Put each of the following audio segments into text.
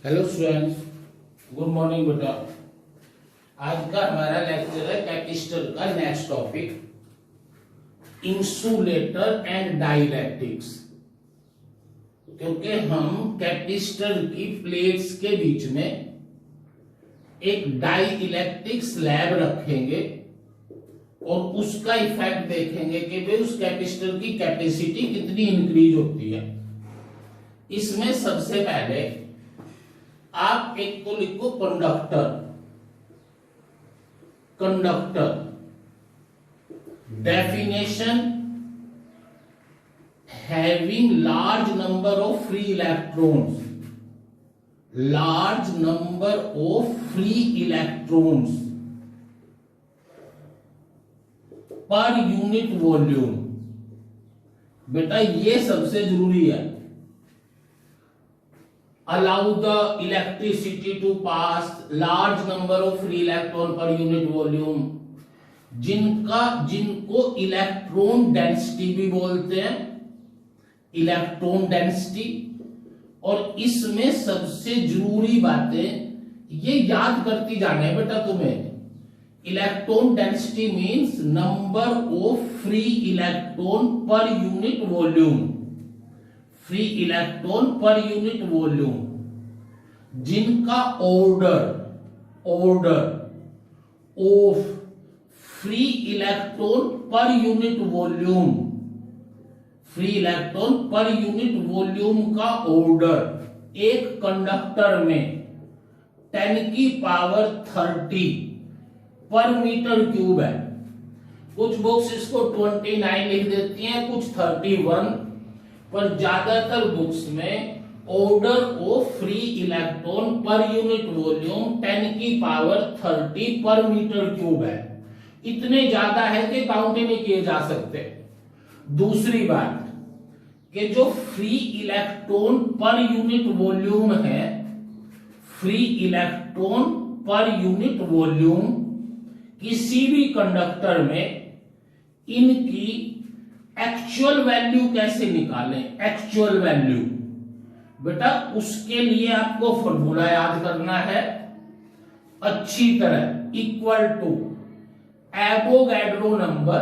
Hello students, good morning बेटा। आज का हमारा लेक्चर है कैपिस्टर का next topic insulator and dielectrics. क्योंकि हम कैपिस्टर की प्लेट्स के बीच में एक डाई इलेक्ट्रिक स्लैब रखेंगे और उसका इफेक्ट देखेंगे कि भाई उस कैपिस्टर की कैपेसिटी कितनी इंक्रीज होती है। इसमें सबसे पहले आप एक तो लिखो conductor. Conductor definition having large number of free electrons. Large number of free electrons पर यूनिट वॉल्यूम। बेटा ये सबसे जरूरी है। Allow the electricity to pass large number of free electron per unit volume। जिनको इलेक्ट्रॉन डेंसिटी भी बोलते हैं, इलेक्ट्रॉन डेंसिटी। और इसमें सबसे जरूरी बातें ये याद करती जाना है बेटा तुम्हें। Electron density means number of free electron per unit volume. Free electron per unit volume जिनका order of free electron per unit volume. Free electron per unit volume का ऑर्डर एक कंडक्टर में 10 की पावर 30 पर मीटर क्यूब है। कुछ books इसको 29 लिख देती हैं, कुछ 31, पर ज्यादातर बुक्स में order of free electron per unit volume 10 की पावर 30 पर मीटर क्यूब है। इतने ज्यादा है कि काउंट ही नहीं किए जा सकते। दूसरी बात कि जो free electron per unit volume है, free electron per unit volume किसी भी कंडक्टर में, इनकी एक्चुअल वैल्यू कैसे निकालें। एक्चुअल वैल्यू बेटा उसके लिए आपको फॉर्मूला याद करना है अच्छी तरह। Equal to Avogadro number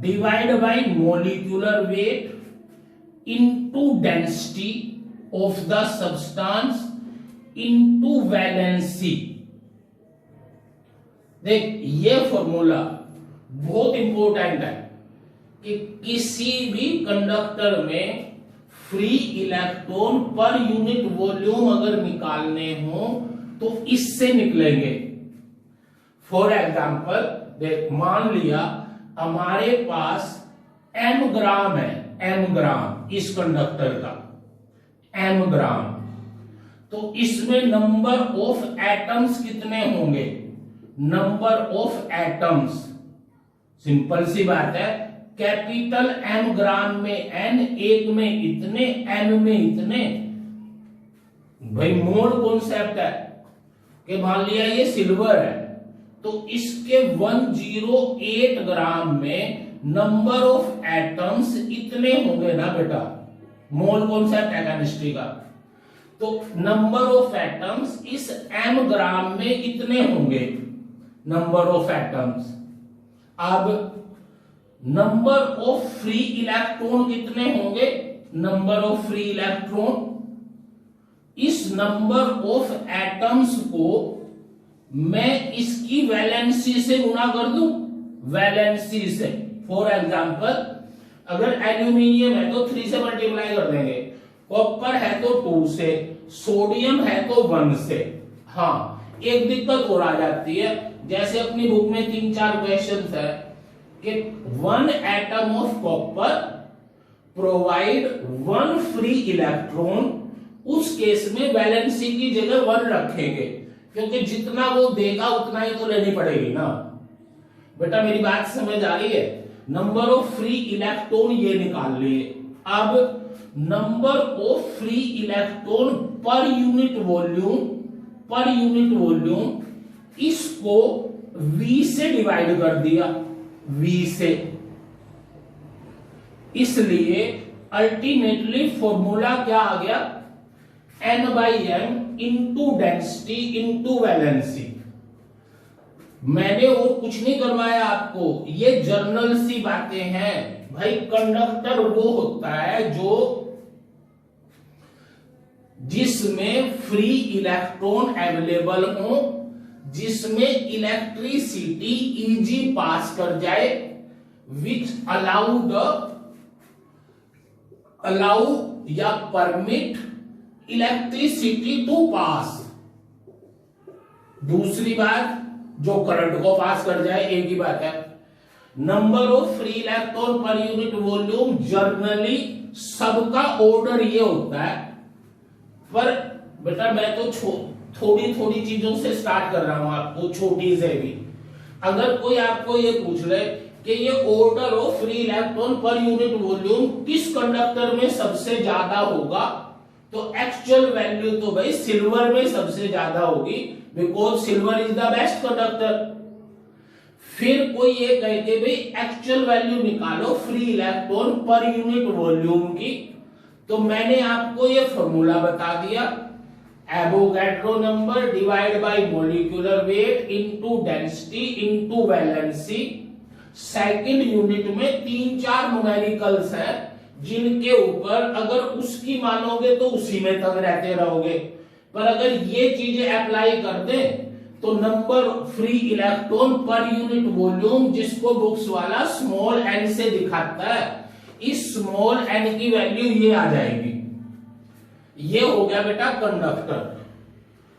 divide by molecular weight into density of the substance into valency. देख ये फॉर्मूला बहुत इंपॉर्टेंट है कि किसी भी कंडक्टर में free electron per unit volume अगर निकालने हो तो इससे निकलेंगे। फॉर एग्जांपल देख, मान लिया हमारे पास m ग्राम है, m ग्राम इस कंडक्टर का, m ग्राम। तो इसमें नंबर ऑफ एटम्स कितने होंगे? नंबर ऑफ एटम्स सिंपल सी बात है, कैपिटल M ग्राम में n, एक में इतने, m में इतने। भाई मोल कॉन्सेप्ट है कि मान लिया ये सिल्वर है तो इसके 108 ग्राम में नंबर ऑफ एटम्स इतने होंगे ना बेटा। मोल कॉन्सेप्ट है केमिस्ट्री का। तो नंबर ऑफ एटम्स इस m ग्राम में इतने होंगे, नंबर ऑफ एटम्स। अब नंबर ऑफ फ्री इलेक्ट्रॉन कितने होंगे? Number of free electron. इस नंबर ऑफ एटम्स को मैं इसकी वैलेंसी से गुणा कर दूं, वैलेंसी से। फॉर एग्जांपल अगर एल्यूमिनियम है तो 3 से मल्टीप्लाई कर देंगे, कॉपर है तो 2 से, सोडियम है तो 1 से। हाँ, एक दिक्कत और आ जाती है, जैसे अपनी बुक में 3-4 क्वेश्चंस है कि 1 atom of copper provide 1 free electron. उस केस में वैलेंसी की जगह 1 रखेंगे, क्योंकि जितना वो देगा उतना ही तो लेनी पड़ेगी ना। बेटा मेरी बात समझ आ रही है? नंबर ऑफ फ्री इलेक्ट्रॉन ये निकाल लिए। अब number of free electron per unit volume, पर यूनिट वॉल्यूम, इसको V से डिवाइड कर दिया, V से। इसलिए अल्टीमेटली फॉर्मूला क्या आ गया? N/M into density into valency. मैंने और कुछ नहीं करवाया आपको, ये जर्नल सी बातें हैं भाई। कंडक्टर वो होता है जो जिसमें फ्री इलेक्ट्रॉन अवेलेबल हो, जिसमें इलेक्ट्रिसिटी इजी पास कर जाए, विच अलाउ या परमिट इलेक्ट्रिसिटी टू पास। दूसरी बात, जो करंट को पास कर जाए, एक ही बात है। Number of free electron per unit volume, generally सबका ऑर्डर ये होता है। पर बेटा मैं तो थोड़ी थोड़ी चीजों से स्टार्ट कर रहा हूं आपको, छोटी से भी। अगर कोई आपको ये पूछ ले कि ये order of free electron per unit volume किस कंडक्टर में सबसे ज्यादा होगा, तो एक्चुअल वैल्यू तो भाई सिल्वर में सबसे ज्यादा होगी, because silver is the best conductor. फिर कोई ये कहे कि भाई एक्चुअल वैल्यू निकालो free electron per unit volume की, तो मैंने आपको ये फॉर्मूला बता दिया, Avogadro number divide by molecular weight into density into valency. Second unit में 3-4 न्यूमेरिकल्स है, जिनके ऊपर अगर उसकी मानोगे तो उसी में तक रहते रहोगे, पर अगर ये चीजें अप्लाई कर दें तो number free electron per unit volume, जिसको बुक्स वाला स्मॉल एन से दिखाता है, इस स्मॉल एन की वैल्यू ये आ जाएगी। ये हो गया बेटा कंडक्टर।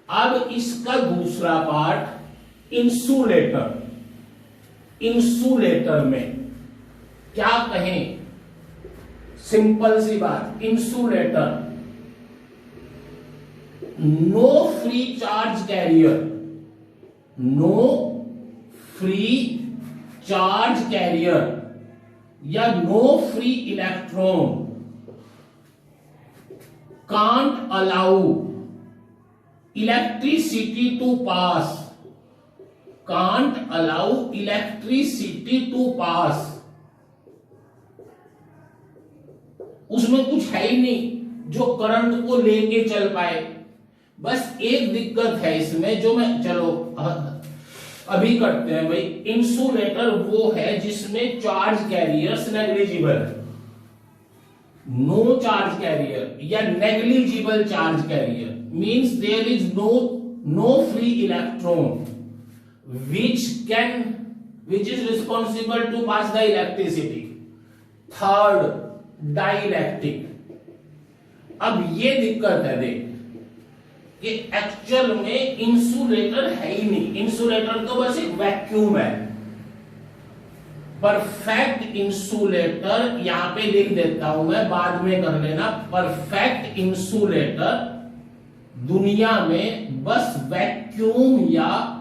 अब इसका दूसरा पार्ट इंसुलेटर। इंसुलेटर में क्या कहें, सिंपल सी बात, insulator no free charge carrier, no free charge carrier या no free electron can't allow electricity to pass, can't allow electricity to pass. उसमें कुछ है ही नहीं जो करंट को लेके चल पाए। बस एक दिक्कत है इसमें, जो मैं चलो अभी करते हैं भाई। इंसुलेटर वो है जिसमें चार्ज कैरियर्स नेग्लिजिबल है, नो चार्ज कैरियर या negligible charge carrier means there is no free electron which is responsible to pass the electricity. Third, dielectric. अब ये दिक्कत है देख कि एक्चुअल में इंसुलेटर है ही नहीं, इंसुलेटर तो बस एक वैक्यूम है। परफेक्ट इंसुलेटर यहां पे लिख देता हूं मैं, बाद में कर लेना। परफेक्ट इंसुलेटर दुनिया में बस वैक्यूम या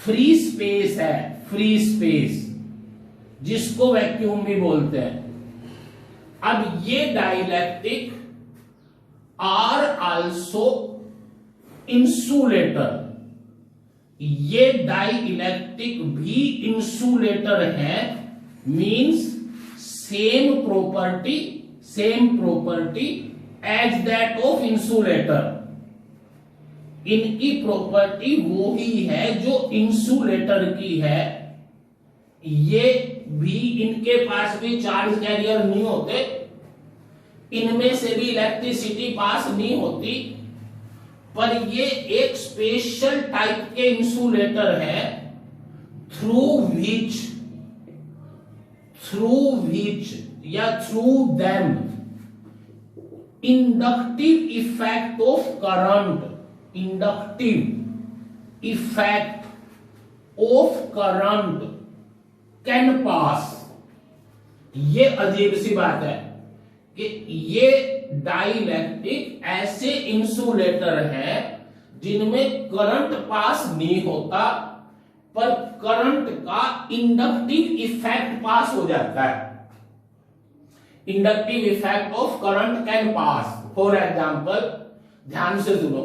फ्री स्पेस है, फ्री स्पेस, जिसको वैक्यूम भी बोलते हैं। अब ये डाइलेक्ट्रिक आर आल्सो इंसुलेटर, ये डाई इलेक्ट्रिक भी इंसुलेटर है, means same property as that of insulator. इनकी प्रॉपर्टी वो ही है जो इंसुलेटर की है। ये भी, इनके पास भी चार्ज कैरियर नहीं होते, इनमें से भी इलेक्ट्रिसिटी पास नहीं होती, पर ये एक स्पेशल टाइप के इंसुलेटर है थ्रू विच या through them inductive effect of current, inductive effect of current can pass. ये अजीब सी बात है कि ये डाइलेक्ट्रिक ऐसे इंसुलेटर है जिनमें करंट पास नहीं होता, पर करंट का इंडक्टिव इफेक्ट पास हो जाता है। Inductive effect of current can pass. For example, ध्यान से सुनो,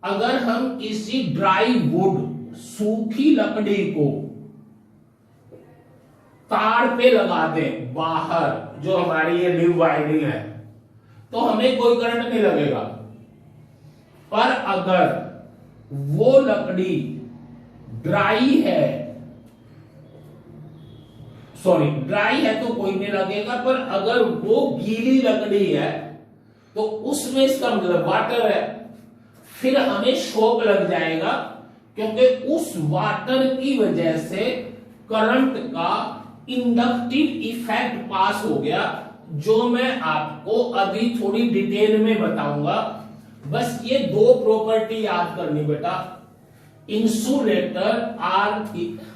अगर हम किसी ड्राई वुड, सूखी लकड़ी को तार पे लगा दें बाहर, जो हमारी ये लिव वायरिंग है, तो हमें कोई करंट नहीं लगेगा। पर अगर वो लकड़ी ड्राई है, ड्राई है तो कोई नहीं लगेगा, पर अगर वो गीली लकड़ी है तो उसमें इसका मतलब वाटर है, फिर हमें शॉक लग जाएगा, क्योंकि उस वाटर की वजह से करंट का इंडक्टिव इफेक्ट पास हो गया, जो मैं आपको अभी थोड़ी डिटेल में बताऊंगा। बस ये दो प्रॉपर्टी याद करनी बेटा, इंसुलेटर आर,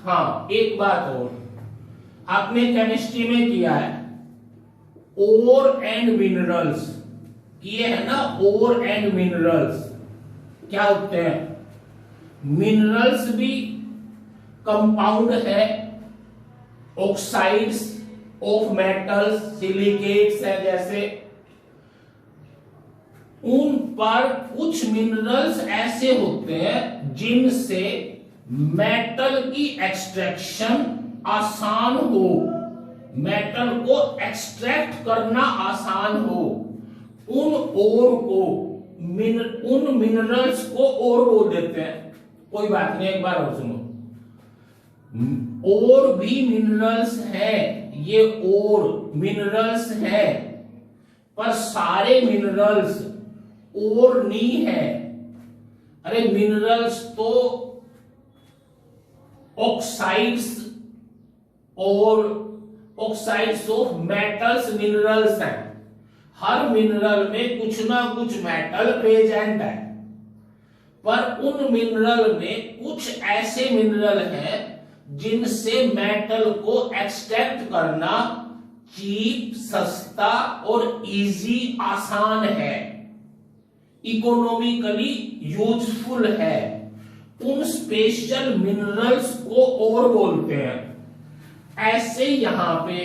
हाँ एक बात और, आपने केमिस्ट्री में किया है ओर एंड मिनरल्स किए है ना, ओर एंड मिनरल्स क्या होते हैं? मिनरल्स भी कंपाउंड है, ऑक्साइड्स ऑफ मेटल्स, सिलिकेट्स है जैसे, उन पर कुछ मिनरल्स ऐसे होते हैं जिनसे मेटल की एक्सट्रैक्शन आसान हो, मेटल को एक्सट्रैक्ट करना आसान हो, उन ओर को उन मिनरल्स को ओर बोल देते हैं। कोई बात नहीं, एक बार और सुनो, और भी मिनरल्स है, ये और मिनरल्स है, पर सारे मिनरल्स और नहीं है। अरे मिनरल्स तो ऑक्साइड्स और ऑक्साइड्स ऑफ मेटल्स मिनरल्स हैं, हर मिनरल में कुछ ना कुछ मेटल प्रेजेंट है, पर उन मिनरल में कुछ ऐसे मिनरल हैं जिनसे मेटल को एक्सट्रैक्ट करना चीप, सस्ता और इजी, आसान है, इकोनॉमिकली यूजफुल है। उन स्पेशल मिनरल्स को और बोलते हैं। ऐसे यहां पे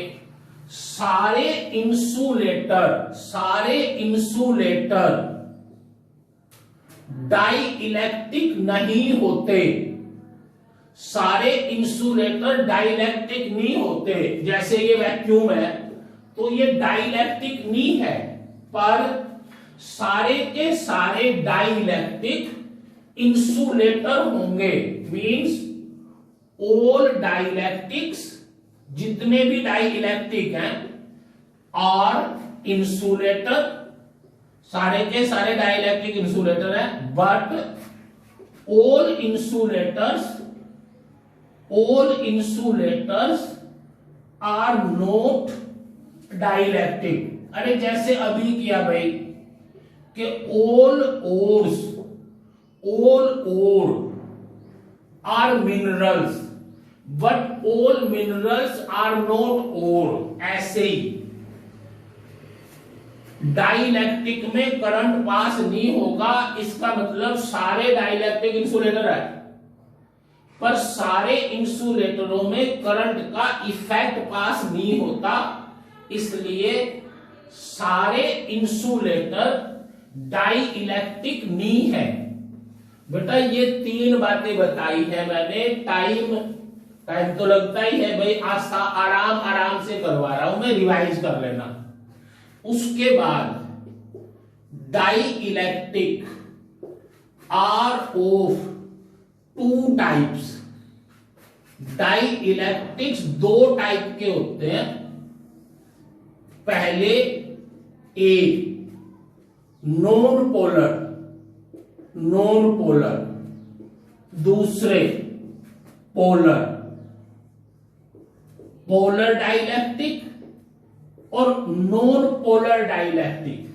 सारे इंसुलेटर डाई इलेक्ट्रिक नहीं होते, सारे इंसुलेटर डाइलेक्ट्रिक नहीं होते। जैसे ये वैक्यूम है तो ये डाइलेक्ट्रिक नहीं है, पर सारे के सारे डाइलेक्ट्रिक इंसुलेटर होंगे। मींस ऑल डाइलेक्ट्रिक्स, जितने भी डाइलेक्ट्रिक हैं, और इंसुलेटर, सारे के सारे डाइलेक्ट्रिक इंसुलेटर हैं, but all insulators are not dielectric. अरे जैसे अभी किया भाई कि all ore are minerals but all minerals are not ore, ऐसे ही डाइलेक्ट्रिक में करंट पास नहीं होगा, इसका मतलब सारे डाइलेक्ट्रिक इंसुलेटर है, पर सारे इंसुलेटरों में करंट का इफेक्ट पास नहीं होता, इसलिए सारे इंसुलेटर डाई इलेक्ट्रिक नहीं है। बेटा ये तीन बातें बताई है मैंने, टाइम तो लगता ही है भाई, आराम से करवा रहा हूं मैं, रिवाइज कर लेना। उसके बाद dielectric are of two types. Dielectrics दो टाइप के होते हैं। पहले एक नॉन पोलर, दूसरे पोलर डाइलेक्ट्रिक और non polar dielectric,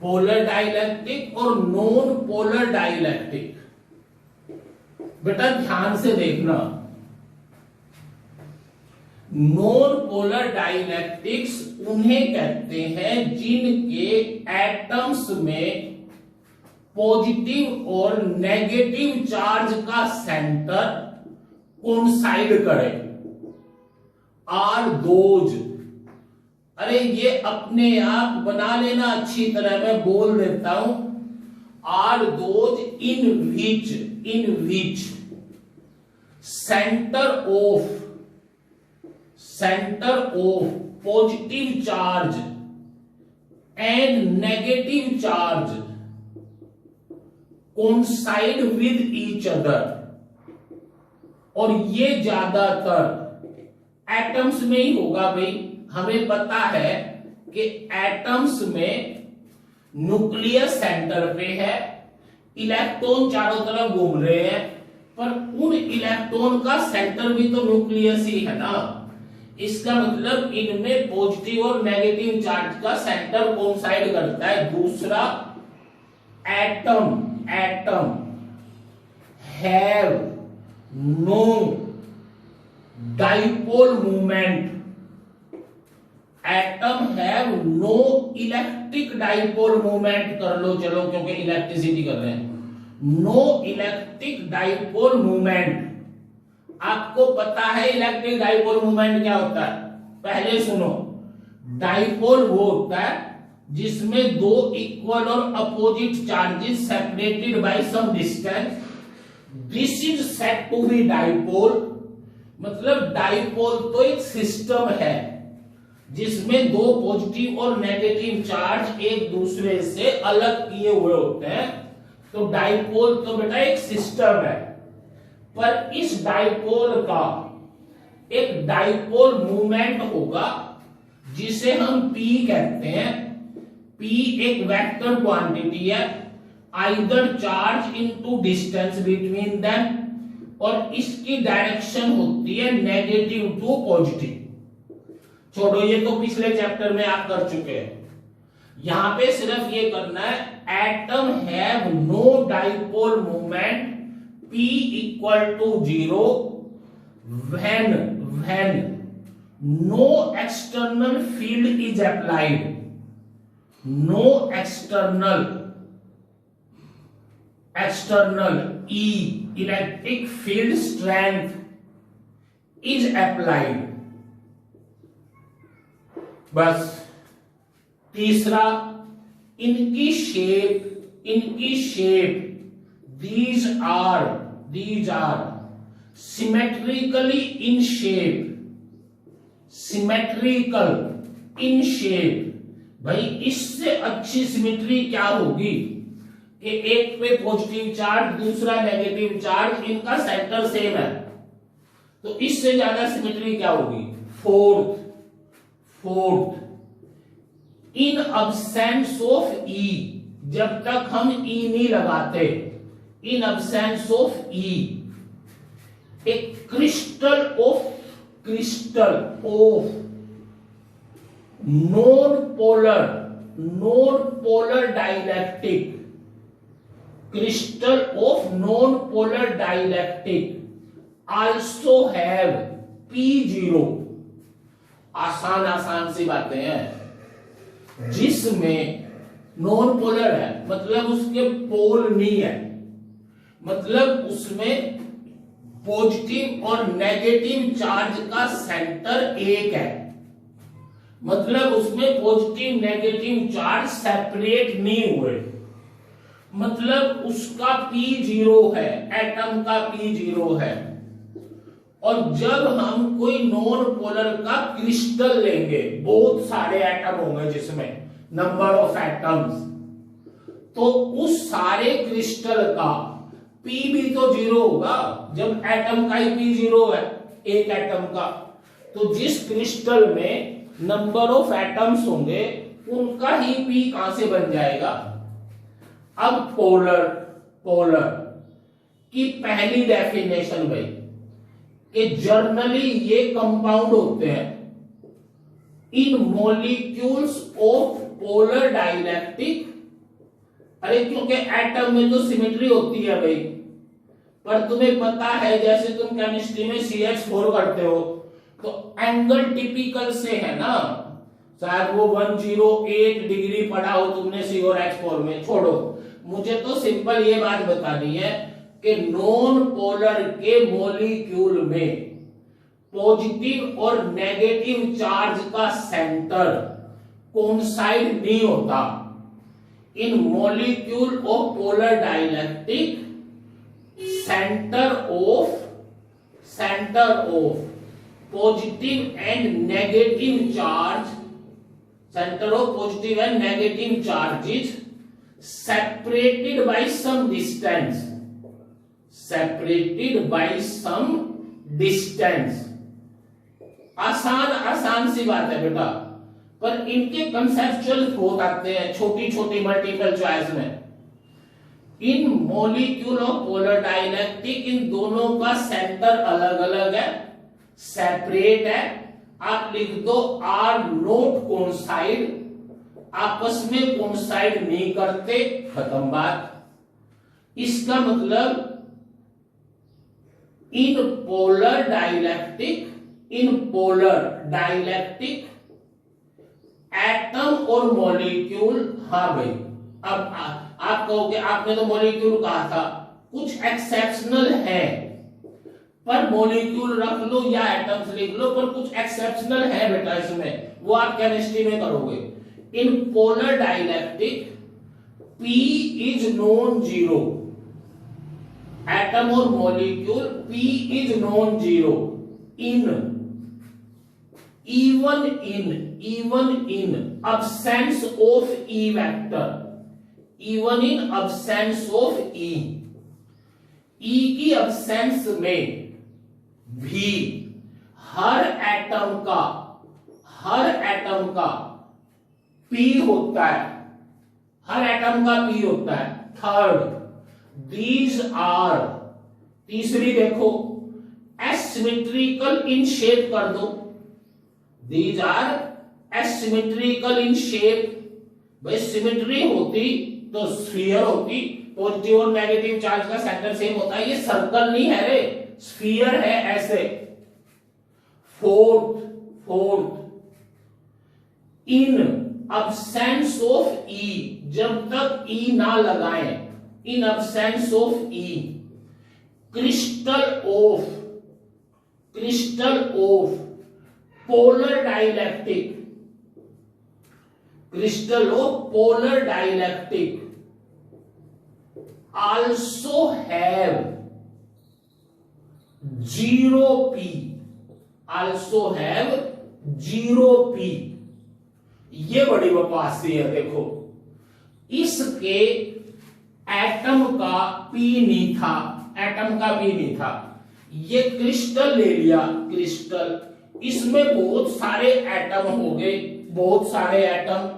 polar dielectric और नॉन पोलर डाइलेक्ट्रिक। बेटा ध्यान से देखना, नॉन पोलर डाइलेक्ट्रिक्स उन्हें कहते हैं जिनके एटम्स में पॉजिटिव और नेगेटिव चार्ज का सेंटर कोइंसाइड करे। आर दोज, अरे ये अपने आप बना लेना अच्छी तरह, मैं बोल देता हूं, are those in which centre of positive charge and negative charge coincide with each other, और ये ज्यादातर एटम्स में ही होगा भाई। हमें पता है कि एटम्स में न्यूक्लियस सेंटर पे है, इलेक्ट्रॉन चारों तरफ घूम रहे हैं, पर उन इलेक्ट्रॉन का सेंटर भी तो न्यूक्लियस ही है ना। इसका मतलब इनमें पॉजिटिव और नेगेटिव चार्ज का सेंटर कोइंसाइड करता है। दूसरा, atom have no dipole movement, atom have no electric dipole movement कर लो चलो, क्योंकि इलेक्ट्रिसिटी कर रहे हैं। No electric dipole movement. आपको पता है इलेक्ट्रिक डाइपोल मूवमेंट क्या होता है? पहले सुनो, डाइपोल वो होता है जिसमें दो इक्वल और opposite charges separated by some distance, this is said to be dipole. मतलब डाइपोल तो एक सिस्टम है जिसमें दो पॉजिटिव और नेगेटिव चार्ज एक दूसरे से अलग किए हुए होते हैं, तो डाइपोल तो बेटा एक सिस्टम है। पर इस डाइपोल का एक डाइपोल मूवमेंट होगा जिसे हम P कहते हैं। P एक वेक्टर क्वांटिटी है, either charge into distance between them, और इसकी डायरेक्शन होती है नेगेटिव टू पॉजिटिव। छोड़ो, ये तो पिछले चैप्टर में आप कर चुके हैं। यहां पे सिर्फ ये करना है, atom have no dipole movement P equal to 0 when no external field is applied, no external E electric field strength is applied। बस। तीसरा, इनकी shape these are symmetrically in shape, symmetrical in shape। भाई इससे अच्छी symmetry क्या होगी कि एक पे पॉजिटिव चार्ज, दूसरा नेगेटिव चार्ज, इनका सेंटर सेम है, तो इससे ज्यादा सिमेट्री क्या होगी? Fourth, in absence of E, जब तक हम E नहीं लगाते, इन अब्सेंस ऑफ E, एक crystal of non polar dielectric, crystal of non polar dielectric also have P0। आसान सी बातें हैं। जिसमें नॉन पोलर है मतलब उसके पोल नहीं है, मतलब उसमें पॉजिटिव और नेगेटिव चार्ज का सेंटर एक है, मतलब उसमें पॉजिटिव नेगेटिव चार्ज सेपरेट नहीं हुए, मतलब उसका P0 है, एटम का P0 है। और जब हम कोई नॉन पोलर का क्रिस्टल लेंगे, बहुत सारे एटम होंगे जिसमें नंबर ऑफ एटम्स, तो उस सारे क्रिस्टल का P भी तो 0 होगा, जब एटम का ही P0 है एक एटम का। तो जिस क्रिस्टल में नंबर ऑफ एटम्स होंगे उनका ही P कहां से बन जाएगा? अब पोलर की पहली डेफिनेशन भाई कि जर्नली ये कंपाउंड होते हैं इन मॉलिक्यूल्स ऑफ पोलर डाइलेक्ट्रिक। अरे क्योंकि एटम में तो सिमेट्री होती है भाई, पर तुम्हें पता है जैसे तुम केमिस्ट्री में CH4 करते हो तो एंगल टिपिकल से है ना, शायद वो 108 डिग्री पढ़ा हो तुमने C और H4 में। छोड़ो, मुझे तो सिंपल ये बात बतानी है कि नॉन पोलर के मॉलिक्यूल में पॉजिटिव और नेगेटिव चार्ज का सेंटर कोइंसाइड नहीं होता। In molecule of polar dielectric center of positive and negative charge, center of positive and negative charges separated by some distance, separated by some distance। आसान सी बात है बेटा, पर इनके कंसेप्चुअल थॉट आते हैं छोटी छोटी मल्टीपल चॉइस में। इन मॉलिक्यूल ऑफ पोलर डाइलेक्ट्रिक, इन दोनों का सेंटर अलग अलग है, सेपरेट है। आप लिख दो आर नोट कोइंसाइड, आपस में कोइंसाइड नहीं करते, खत्म बात। इसका मतलब इन पोलर डाइलेक्ट्रिक, इन पोलर डाइलेक्ट्रिक एटम और मॉलिक्यूल, हाँ भाई अब आप कहोगे आपने तो मॉलिक्यूल कहा था, कुछ एक्सेप्शनल है, पर मॉलिक्यूल रख लो या एटम्स लिख लो, पर कुछ एक्सेप्शनल है बेटा इसमें, वो आप केमिस्ट्री में करोगे। In polar dielectric P is non zero, atom और molecule P is non zero in even in absence of E vector, even in absence of E की absence में भी हर एटम का P होता है, हर एटम का P होता है। थर्ड, these are, तीसरी देखो asymmetrical in shape कर दो, these are asymmetrical in shape। भाई सिमेट्री होती तो स्फीयर होती, पॉजिटिव और नेगेटिव चार्ज का सेंटर सेम होता है, ये सर्कल नहीं है रे, स्फीयर है ऐसे। Fourth in absence of E, जब तक E ना लगाएं, इन absence of E crystal of polar dielectric, crystal of polar dialectic also have zero P, also have zero P। ये बड़ी बकवासी है, देखो इसके एटम का P नहीं था, एटम का P नहीं था, ये क्रिस्टल ले लिया, क्रिस्टल, इसमें बहुत सारे एटम हो गए, बहुत सारे एटम।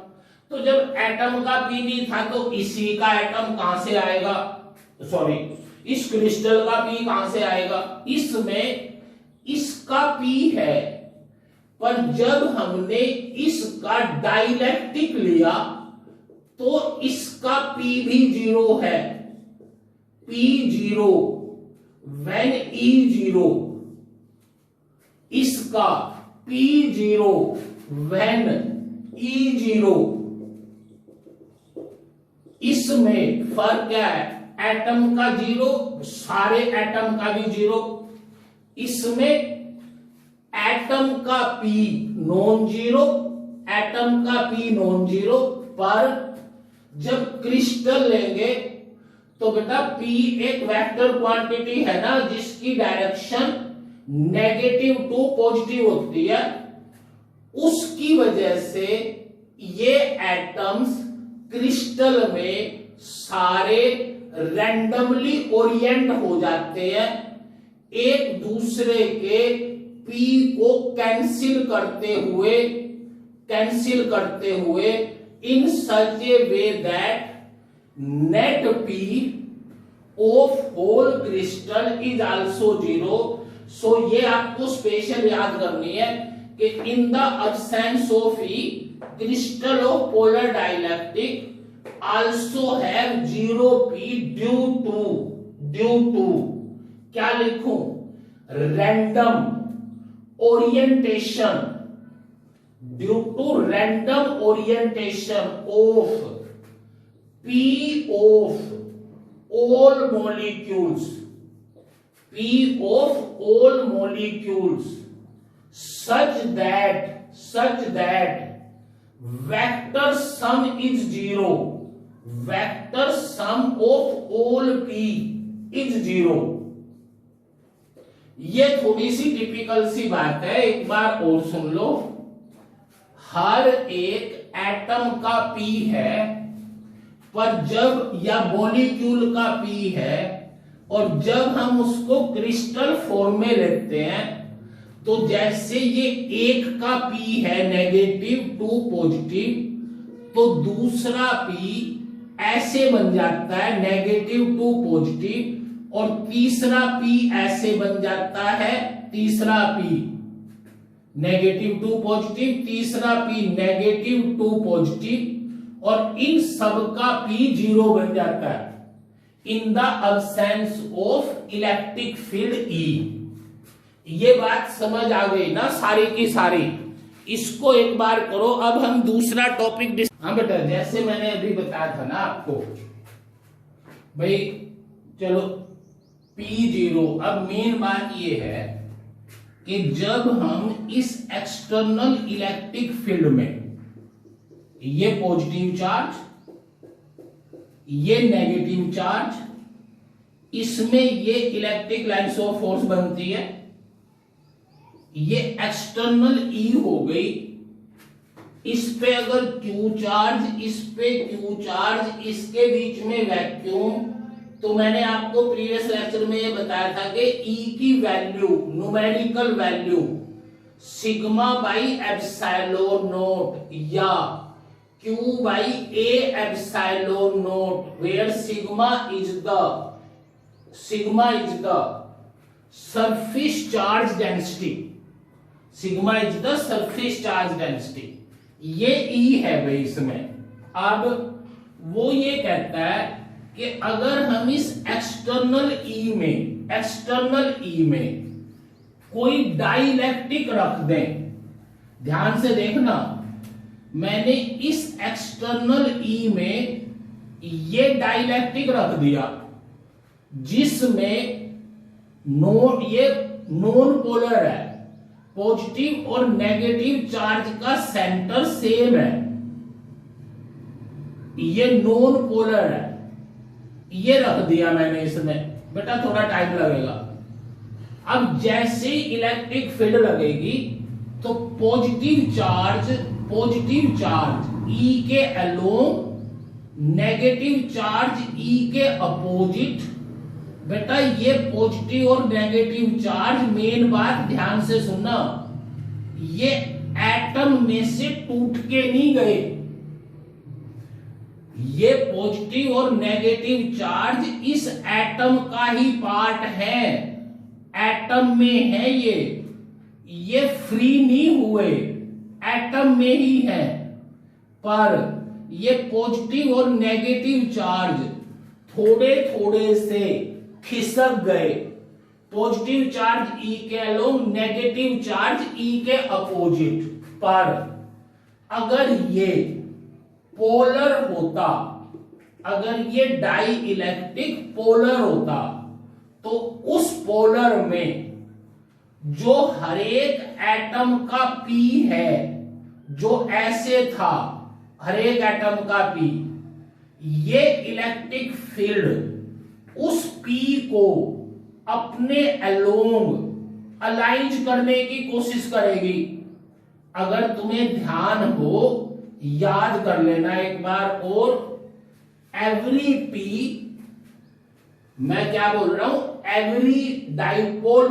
तो जब एटम का P नहीं था तो इसी का एटम कहां से आएगा, सॉरी इस क्रिस्टल का P कहां से आएगा, इसमें इसका P है, पर जब हमने इसका डाइलेक्ट्रिक लिया तो इसका P भी जीरो है, P zero, when E zero, इसका P zero, when E zero. इसमें फर्क क्या है, एटम का जीरो, सारे एटम का भी जीरो। इसमें एटम का P नॉन जीरो, एटम का P नॉन जीरो, पर जब क्रिस्टल लेंगे तो बेटा P एक वेक्टर क्वांटिटी है ना, जिसकी डायरेक्शन नेगेटिव टू पॉजिटिव होती है, उसकी वजह से ये एटम्स क्रिस्टल में सारे रैंडमली ओरिएंट हो जाते हैं, एक दूसरे के P को कैंसिल करते हुए in such a way that net P of whole crystal is also zero. So ये आपको स्पेशल याद करनी है कि in the absence of E, crystal of polar dielectric also have zero P due to क्या लिखूं, random orientation, due to random orientation of P of all molecules, P of all molecules such that vector sum is zero, vector sum of all P is zero। ये थोड़ी सी typical सी बात है, एक बार और सुन लो। हर एक एटम का P है, पर जब या मॉलिक्यूल का पी है और जब हम उसको क्रिस्टल फॉर्म में लेते हैं तो जैसे ये एक का पी है नेगेटिव 2 पॉजिटिव, तो दूसरा पी ऐसे बन जाता है नेगेटिव 2 पॉजिटिव और तीसरा पी ऐसे बन जाता है, तीसरा पी नेगेटिव 2 पॉजिटिव, तीसरा पी नेगेटिव 2 पॉजिटिव और इन सब का पी 0 बन जाता है इन the absence of electric field E. ये बात समझ आ गई ना सारी की सारी। इसको एक बार करो। अब हम दूसरा टॉपिक हाँ बेटा, जैसे मैंने अभी बताया था ना आपको भाई, चलो P0। अब मेन बात ये है कि जब हम इस एक्सटर्नल इलेक्ट्रिक फील्ड में ये पॉजिटिव चार्ज, ये नेगेटिव चार्ज, इसमें ये इलेक्ट्रिक लाइन्स ऑफ फोर्स बनती है, ये एक्सटर्नल ई हो गई, इस पे अगर Q चार्ज, इस पे Q चार्ज, इसके बीच में वैक्यूम। तो मैंने आपको प्रीवियस लेक्चर में ये बताया था कि E की value, numerical value sigma by epsilon not या Q by A epsilon not, where sigma is the surface charge density, sigma is the surface charge density. ये E है भाई इसमें। अब वो ये कहता है कि अगर हम इस एक्सटर्नल ई में कोई डाइलेक्ट्रिक रख दें, ध्यान से देखना, मैंने इस एक्सटर्नल ई में ये डाइलेक्ट्रिक रख दिया जिसमें ये नॉन पोलर है, पॉजिटिव और नेगेटिव चार्ज का सेंटर सेम है, ये नॉन पोलर है, ये रख दिया मैंने इसमें। बेटा थोड़ा टाइम लगेगा। अब जैसे इलेक्ट्रिक फील्ड लगेगी तो पॉजिटिव चार्ज E के अलोंग, नेगेटिव चार्ज E के अपोजिट। बेटा ये पॉजिटिव और नेगेटिव चार्ज, मेन बात ध्यान से सुनना, ये एटम में से टूट के नहीं गए, ये पॉजिटिव और नेगेटिव चार्ज इस एटम का ही पार्ट है, एटम में है, ये फ्री नहीं हुए, एटम में ही है। पर ये पॉजिटिव और नेगेटिव चार्ज थोड़े थोड़े से खिसक गए, पॉजिटिव चार्ज E के अलोंग, नेगेटिव चार्ज E के अपोजिट। पर अगर ये पोलर होता, अगर ये डाई इलेक्ट्रिक पोलर होता, तो उस पोलर में जो हरेक एटम का P है, जो ऐसे था हरेक एटम का P, ये इलेक्ट्रिक फील्ड उस P को अपने अलोंग अलाइन करने की कोशिश करेगी। अगर तुम्हें ध्यान हो, याद कर लेना एक बार और, एवरी P, मैं क्या बोल रहा हूं, every dipole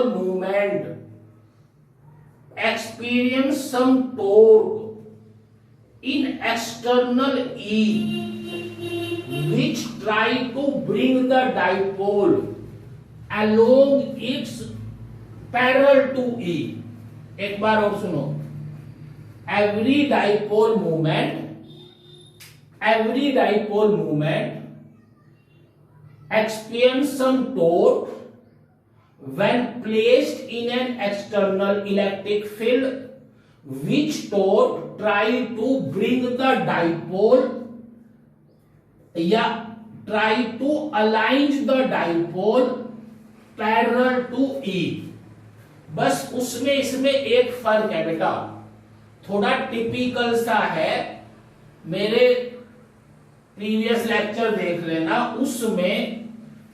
movement experience some torque in external E which try to bring the dipole along its parallel to E। एक बार और सुनो, every dipole movement experience some torque when placed in an external electric field, which torque try to bring the dipole या try to align the dipole parallel to E। बस उसमें इसमें एक फर्क है बेटा, थोड़ा टिपिकल सा है, मेरे प्रीवियस लेक्चर देख लेना, उसमें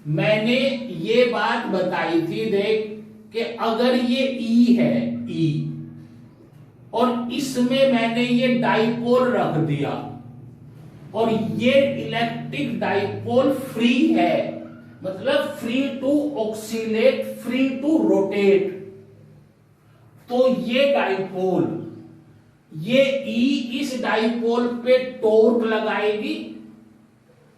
मैंने ये बात बताई थी, देख कि अगर ये E है, E और इसमें मैंने ये डाइपोल रख दिया, और ये इलेक्ट्रिक डाइपोल फ्री है, मतलब free to oscillate, free to rotate. तो ये डाइपोल, ये ई इस डाइपोल पे टॉर्क लगाएगी,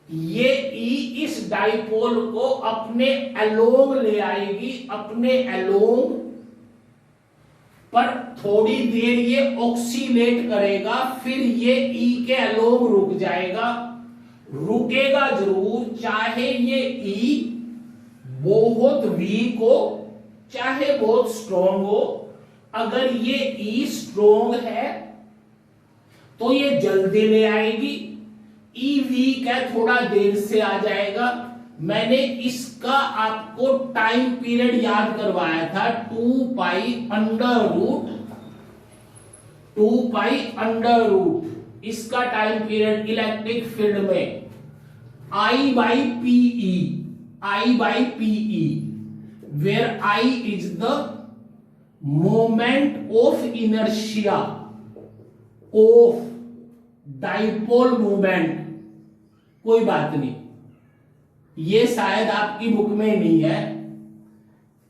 ये ई इस डाइपोल को अपने अलोंग ले आएगी, अपने अलोंग, पर थोड़ी देर ये ऑक्सीलेट करेगा, फिर ये ई के अलोंग रुक जाएगा, रुकेगा जरूर, चाहे ये ई बहुत वीक हो चाहे बहुत स्ट्रॉन्ग हो। अगर ये ई स्ट्रॉन्ग है तो ये जल्दी ले आएगी, ई वीक है थोड़ा देर से आ जाएगा। मैंने इसका आपको टाइम पीरियड याद करवाया था, 2 पाई अंडर रूट इसका टाइम पीरियड इलेक्ट्रिक फील्ड में I by PE, where I is the moment of inertia of dipole moment। कोई बात नहीं, ये शायद आपकी बुक में नहीं है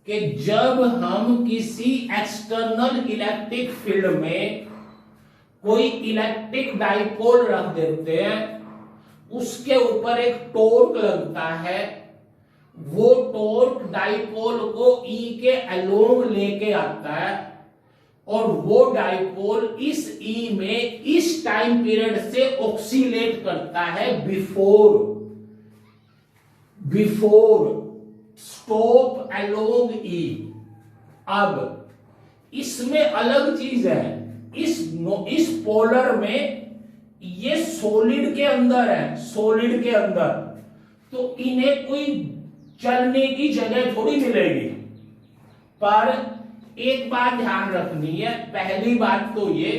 कि जब हम किसी एक्सटर्नल इलेक्ट्रिक फील्ड में कोई इलेक्ट्रिक डाइपोल रख देते हैं, उसके ऊपर एक टॉर्क लगता है, वो टॉर्क डाइपोल को ई के अलोंग लेके आता है, और वो डाइपोल इस ई में इस टाइम पीरियड से ऑक्सीलेट करता है बिफोर स्टॉप अलोंग ई। अब इसमें अलग चीज है, इस पोलर में ये सॉलिड के अंदर है, सॉलिड के अंदर, तो इन्हें कोई चलने की जगह थोड़ी मिलेगी। पर एक बात ध्यान रखनी है, पहली बात तो ये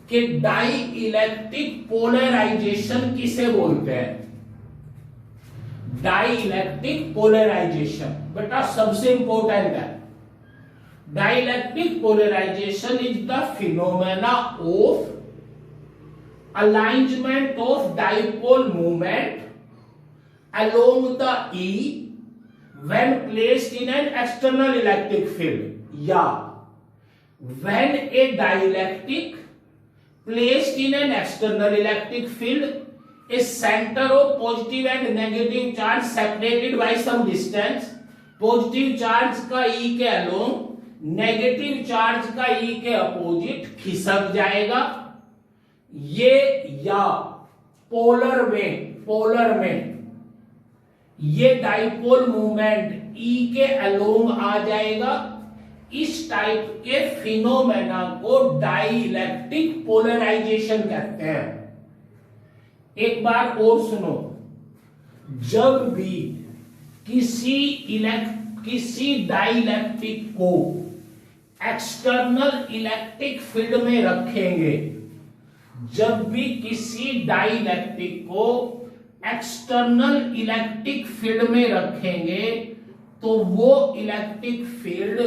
कि डाई इलेक्ट्रिक पोलराइजेशन किसे बोलते हैं। डाई इलेक्ट्रिक पोलराइजेशन बेटा सबसे इंपॉर्टेंट है। Dielectric polarisation is the phenomena of alignment of dipole moment along the E when placed in an external electric field, या when a dielectric placed in an external electric field, a center of positive and negative charge separated by some distance, positive charge का E के along, negative charge का E के opposite खिसक जाएगा। ये या polar में ये डाइपोल मूवमेंट ई के अलोंग आ जाएगा। इस टाइप के फिनोमेना को डाई इलेक्ट्रिक पोलराइजेशन कहते हैं। एक बार और सुनो, जब भी किसी डाई इलेक्ट्रिक को एक्सटर्नल इलेक्ट्रिक फील्ड में रखेंगे, जब भी किसी डाइलेक्ट्रिक को एक्सटर्नल इलेक्ट्रिक फील्ड में रखेंगे तो वो इलेक्ट्रिक फील्ड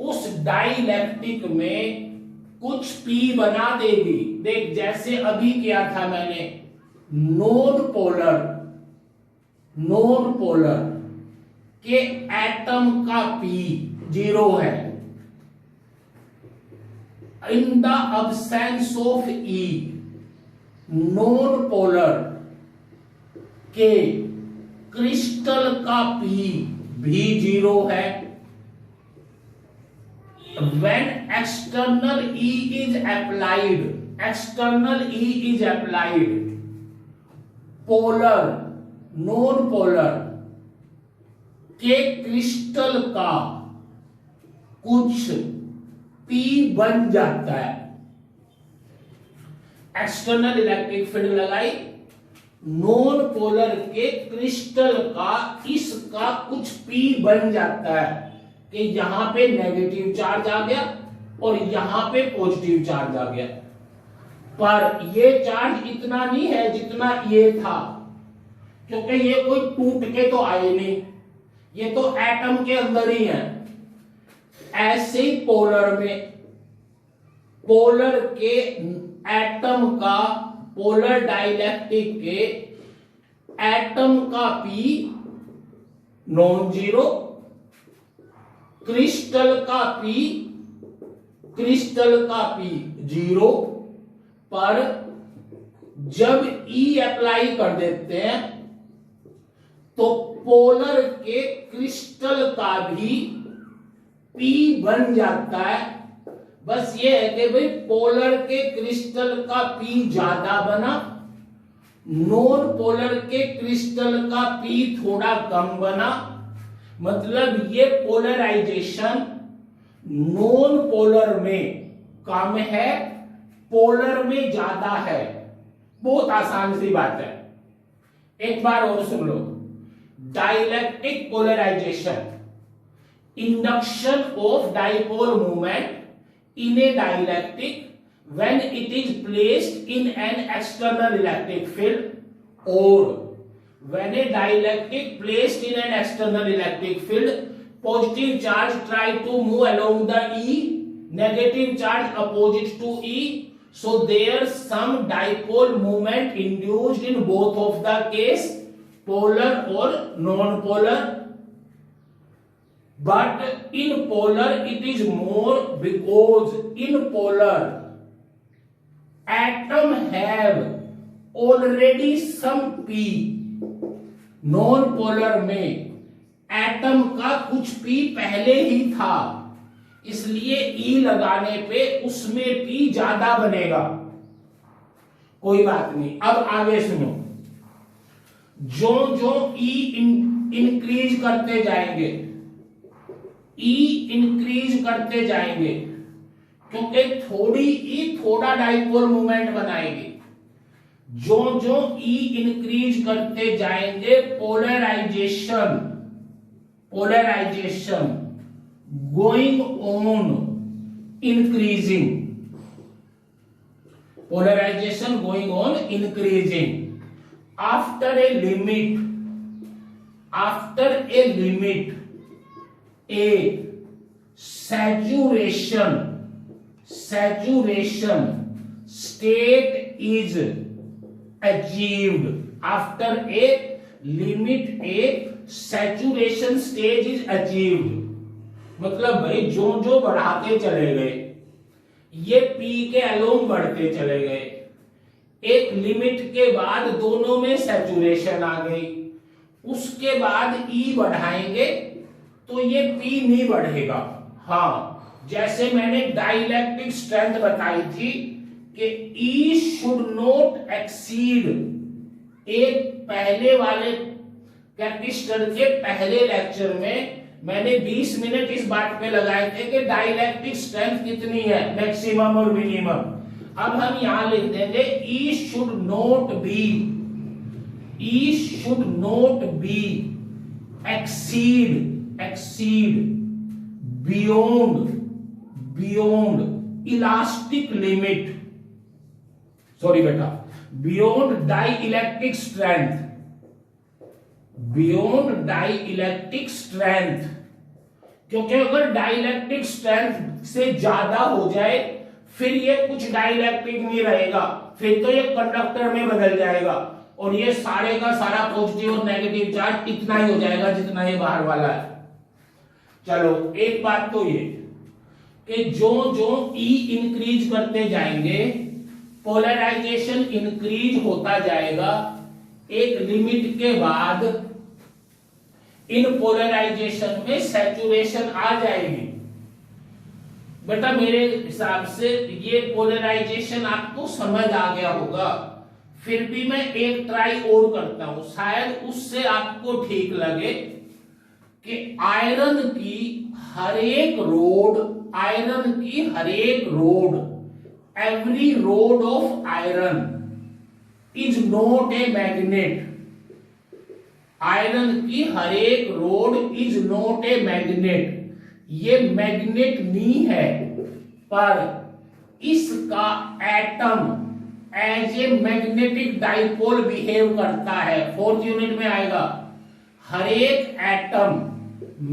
उस डाइलेक्ट्रिक में कुछ पी बना देगी। देख जैसे अभी किया था मैंने, नॉन पोलर के एटम का पी 0 है। In the absence of E, non polar के क्रिस्टल का P भी 0 है। When external E is applied, polar non polar के क्रिस्टल का कुछ P बन जाता है। एक्सटर्नल इलेक्ट्रिक फील्ड लगाई, नॉन पोलर के क्रिस्टल का इसका कुछ P बन जाता है कि यहां पे नेगेटिव चार्ज आ गया और यहां पे पॉजिटिव चार्ज आ गया। पर ये चार्ज इतना नहीं है जितना ये था, क्योंकि ये कोई टूट के तो आए नहीं, ये तो एटम के अंदर ही है। ऐसे ही पोलर में पोलर के एटम का, पोलर डाइलेक्ट्रिक के एटम का P नॉन जीरो, क्रिस्टल का P जीरो, पर जब E अप्लाई कर देते हैं तो पोलर के क्रिस्टल का भी P बन जाता है। बस ये है कि भाई पोलर के क्रिस्टल का P ज्यादा बना, नॉन पोलर के क्रिस्टल का P थोड़ा कम बना। मतलब ये पोलराइजेशन नॉन पोलर में कम है, पोलर में ज्यादा है। बहुत आसान सी बात है, एक बार और सुन लो। Dielectric polarization, induction of dipole movement in a dielectric when it is placed in an external electric field, or when a dielectric placed in an external electric field, positive charge try to move along the E, negative charge opposite to E, so there some dipole movement induced in both of the case, polar or non-polar. But in polar it is more, because in polar atom have already some P, non polar में atom का कुछ P पहले ही था, इसलिए E लगाने पे उसमें P ज्यादा बनेगा। कोई बात नहीं, अब आगे सुनो। जो जो E इंक्रीज करते जाएंगे, E इंक्रीज करते जाएंगे, क्योंकि थोड़ी E थोड़ा डाइपोल मूवमेंट बनाएगी। जो जो E इंक्रीज करते जाएंगे, polarisation going on increasing, polarisation going on increasing. After a limit a saturation state is achieved. After a limit a saturation stage is achieved. मतलब भाई जो जो बढ़ाते चले गए, ये P के अलोंग बढ़ते चले गए, एक लिमिट के बाद दोनों में सैचुरेशन आ गई, उसके बाद E बढ़ाएंगे तो ये P नहीं बढ़ेगा। हाँ, जैसे मैंने डाइलेक्ट्रिक स्ट्रेंथ बताई थी कि E शुड नॉट एक्सीड, एक पहले वाले कैपेसिटर के पहले लेक्चर में मैंने 20 मिनट इस बात पे लगाए थे कि डाइलेक्ट्रिक स्ट्रेंथ कितनी है, मैक्सिमम और मिनिमम। अब हम यहां लिख देंगे E should not be exceed beyond elastic limit, sorry beta, beyond dielectric strength, क्योंकि अगर डाइलेक्ट्रिक स्ट्रेंथ से ज्यादा हो जाए फिर ये कुछ डाइलेक्ट्रिक नहीं रहेगा, फिर तो ये कंडक्टर में बदल जाएगा और ये सारे का सारा पॉजिटिव और नेगेटिव चार्ज इतना ही हो जाएगा जितना ये बाहर वाला है। चलो, एक बात तो ये कि जो जो E इंक्रीज करते जाएंगे, पोलराइजेशन इंक्रीज होता जाएगा, एक लिमिट के बाद इन पोलराइजेशन में सैचुरेशन आ जाएगी। बेटा मेरे हिसाब से ये पोलराइजेशन आपको समझ आ गया होगा, फिर भी मैं एक ट्राई और करता हूं, शायद उससे आपको ठीक लगे कि आयरन की हर एक rod, every rod of iron is not a magnet. Iron की हर एक rod is not a magnet, ये मैग्नेट नहीं है, पर इसका atom as a magnetic dipole behave करता है। 4th यूनिट में आएगा, हर एक एटम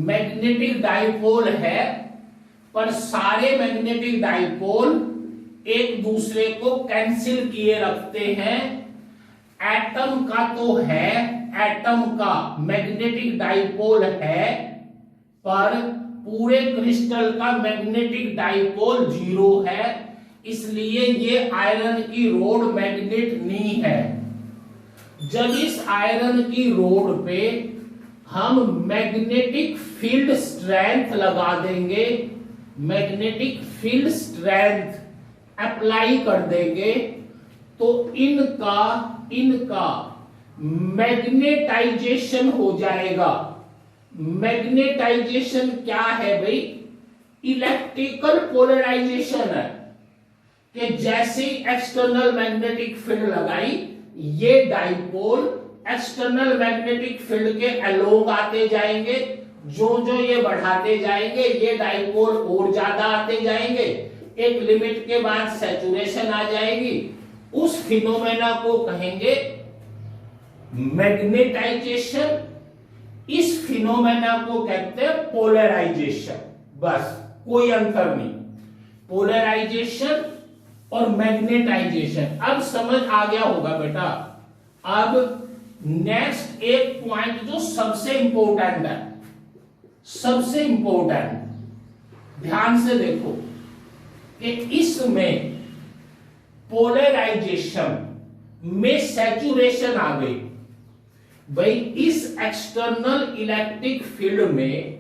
मैग्नेटिक डाइपोल है, पर सारे मैग्नेटिक डाइपोल एक दूसरे को कैंसिल किए रखते हैं। एटम का तो है, एटम का मैग्नेटिक डाइपोल है, पर पूरे क्रिस्टल का मैग्नेटिक डाइपोल 0 है, इसलिए ये आयरन की रोड मैग्नेट नहीं है। जब इस आयरन की रोड पे हम मैग्नेटिक फील्ड स्ट्रेंथ लगा देंगे, मैग्नेटिक फील्ड स्ट्रेंथ अप्लाई कर देंगे, तो इनका मैग्नेटाइजेशन हो जाएगा। मैग्नेटाइजेशन क्या है भाई? इलेक्ट्रिकल पोलराइजेशन है कि जैसे एक्सटर्नल मैग्नेटिक फील्ड लगाई, ये डाइपोल एक्सटर्नल मैग्नेटिक फील्ड के अलोंग आते जाएंगे, जो जो ये बढ़ाते जाएंगे ये डाइपोल और ज्यादा आते जाएंगे, एक लिमिट के बाद सैचुरेशन आ जाएगी। उस फिनोमेना को कहेंगे मैग्नेटाइजेशन। इस फिनोमेना को कहते हैं पोलराइजेशन। बस, कोई अंतर नहीं, पोलराइजेशन और मैग्नेटाइजेशन। अब समझ आ गया होगा बेटा। अब नेक्स्ट एक पॉइंट जो सबसे इंपॉर्टेंट है, सबसे इंपॉर्टेंट, ध्यान से देखो कि इसमें पोलराइजेशन में सैचुरेशन आ गई। भाई इस एक्सटर्नल इलेक्ट्रिक फील्ड में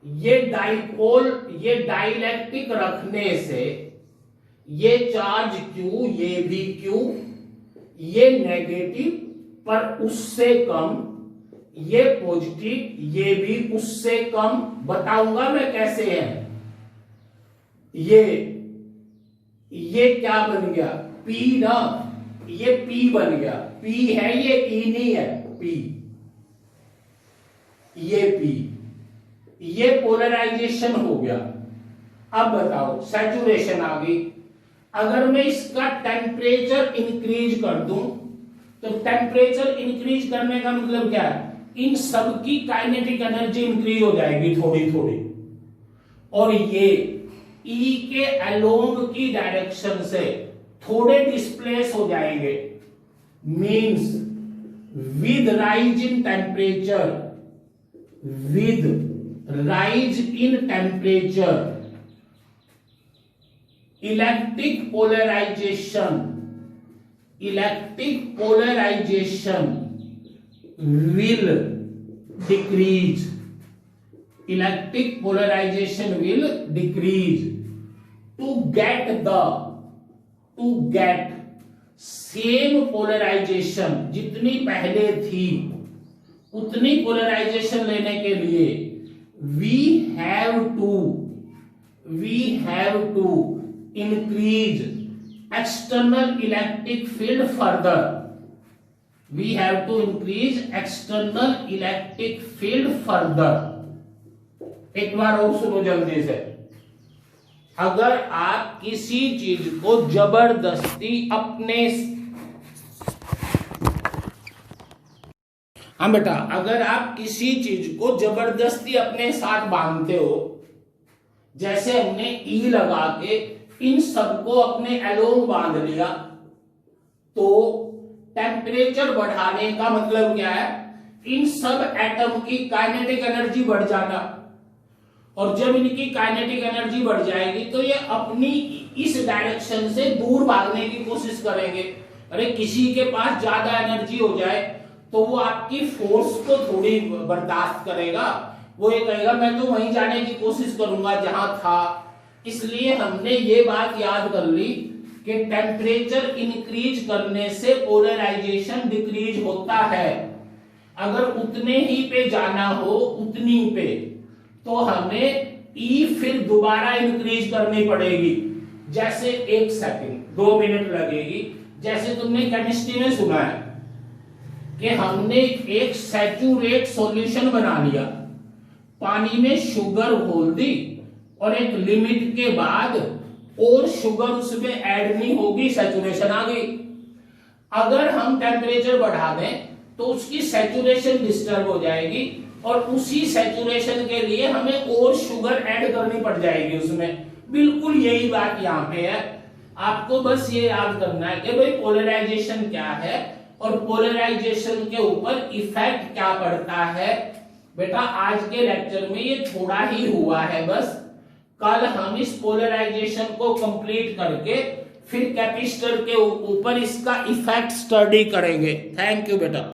ये डाइपोल, ये डाइलेक्ट्रिक रखने से ये चार्ज Q, ये भी Q, ये नेगेटिव पर उससे कम, ये पॉजिटिव, ये भी उससे कम। बताऊंगा मैं कैसे है। ये क्या बन गया? P ना, ये P बन गया। P है, ये E नहीं है, P, ये P, ये पोलराइजेशन हो गया। अब बताओ, सैचुरेशन आ गई। अगर मैं इसका टेम्परेचर इंक्रीज कर दूं, तो टेम्परेचर इंक्रीज करने का मतलब क्या है? इन सब की काइनेटिक एनर्जी इंक्रीज हो जाएगी थोड़ी थोड़ी, और ये E के अलोंग की डायरेक्शन से थोड़े डिस्प्लेस हो जाएंगे। Means with rise in temperature, with rise in temperature, electric polarisation will decrease. Electric polarization will decrease to get same polarization जितनी पहले थी उतनी पोलराइजेशन लेने के लिए we have to increase external electric field further. We have to increase external electric field further. एक बार और सुनो जल्दी से। अगर आप किसी चीज को जबरदस्ती अपने, हाँ बेटा, अगर आप किसी चीज को जबरदस्ती अपने साथ बांधते हो, जैसे हमने ई लगा के इन सबको अपने अलोंग बांध लिया, तो टेम्परेचर बढ़ाने का मतलब क्या है? इन सब एटम की काइनेटिक एनर्जी बढ़ जाना, और जब इनकी काइनेटिक एनर्जी बढ़ जाएगी तो ये अपनी इस डायरेक्शन से दूर भागने की कोशिश करेंगे। अरे किसी के पास ज्यादा एनर्जी हो जाए तो वो आपकी फोर्स को थोड़ी बर्दाश्त करेगा, वो ये कहेगा मैं तो वहीं जाने की कोशिश करूंगा जहां था। इसलिए हमने ये बात याद कर ली कि टेम्परेचर इंक्रीज करने से पोलराइजेशन डिक्रीज होता है। अगर उतने ही पे जाना हो, उतनी पे, तो हमें ई फिर दोबारा इंक्रीज करनी पड़ेगी। जैसे 1 सेकंड 2 मिनट लगेगी। जैसे तुमने केमिस्ट्री में सुना है कि हमने एक सैचुरेट सॉल्यूशन बना लिया, पानी में शुगर घोल दी, और एक लिमिट के बाद और शुगर उसमें ऐड नहीं होगी, सैचुरेशन आ गई। अगर हम टेम्परेचर बढ़ा दें तो उसकी सैचुरेशन डिस्टर्ब हो जाएगी, और उसी सैचुरेशन के लिए हमें और शुगर ऐड करनी पड़ जाएगी उसमें। बिल्कुल यही बात यहां पे है। आपको बस ये याद करना है कि भाई पोलराइजेशन क्या है और पोलराइजेशन के ऊपर इफेक्ट क्या पड़ता है। बेटा आज के लेक्चर में ये थोड़ा ही हुआ है बस, कल हम इस पोलराइजेशन को कंप्लीट करके फिर कैपेसिटर के ऊपर इसका इफेक्ट स्टडी करेंगे। थैंक यू बेटा।